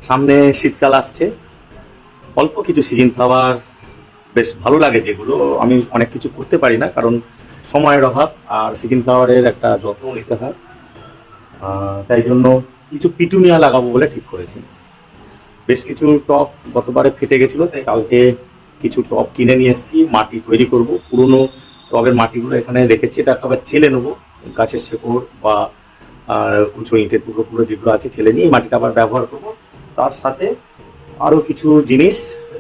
সামনে শীতকাল আসছে, অল্প কিছু সিজন ফ্লাওয়ার বেশ ভালো লাগে, যেগুলো আমি অনেক কিছু করতে পারি না কারণ সময়ের অভাব, আর সিজন ফ্লাওয়ারের একটা যত্ন নিতে হয়। তাই জন্য কিছু পিটুনিয়া লাগাবো বলে ঠিক করেছি। বেশ কিছু টব গতবারে ফেটে গেছিলো, তাই কালকে কিছু টব কিনে নিয়ে এসেছি, মাটি তৈরি করব। পুরনো টবের মাটিগুলো এখানে রেখেছি, এটা আবার ছেলে নেবো, গাছের শেকড় বা উঁচু ইটের টুকরো যেগুলো আছে ছেলে নিয়ে মাটিটা আবার ব্যবহার করব। তার সাথে আরও কিছু জিনিস,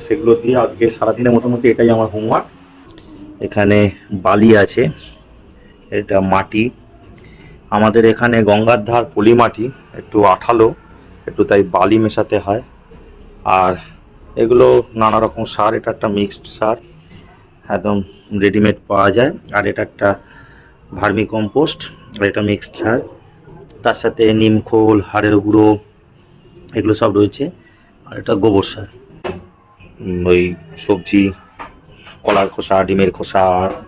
সেগুলো দিয়ে আজকে সারাদিনে মোটামুটি এটাই আমার হোমওয়ার্ক। এখানে বালি আছে, এটা মাটি, আমাদের এখানে গঙ্গার ধার পলি মাটি, একটু আঠালো, একটু তাই বালি মেশাতে হয়। আর এগুলো নানা রকম সার, এটা একটা মিক্সড সার, একদম রেডিমেড পাওয়া যায়। আর এটা একটা ভার্মি কম্পোস্ট, আর এটা মিক্সড সার, তার সাথে নিমখোল, হাড়ের গুঁড়ো, এগুলো সব রয়েছে। আর এটা গোবর সার, ওই সবজি, কলার খোসা, ডিমের খোসা,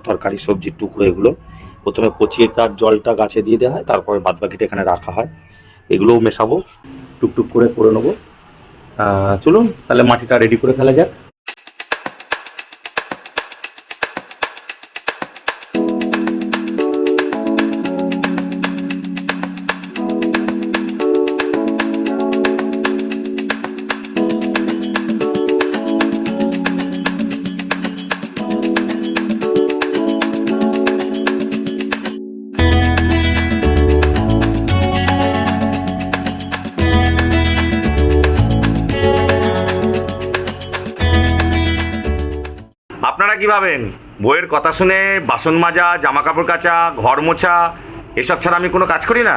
তরকারি সবজির টুকরো, এগুলো প্রথমে পচিয়ে তার জলটা গাছে দিয়ে দেওয়া হয়, তারপরে বাদবাকিটা এখানে রাখা হয়। এগুলোও মেশাবো, টুকটুক করে নেবো। চলুন তাহলে মাটিটা রেডি করে ফেলা যাক। আপনারা কি ভাবেন বইয়ের কথা শুনে বাসন মাজা, জামা কাপড় কাচা, ঘর মোছা এসব ছাড়া আমি কোনো কাজ করি না?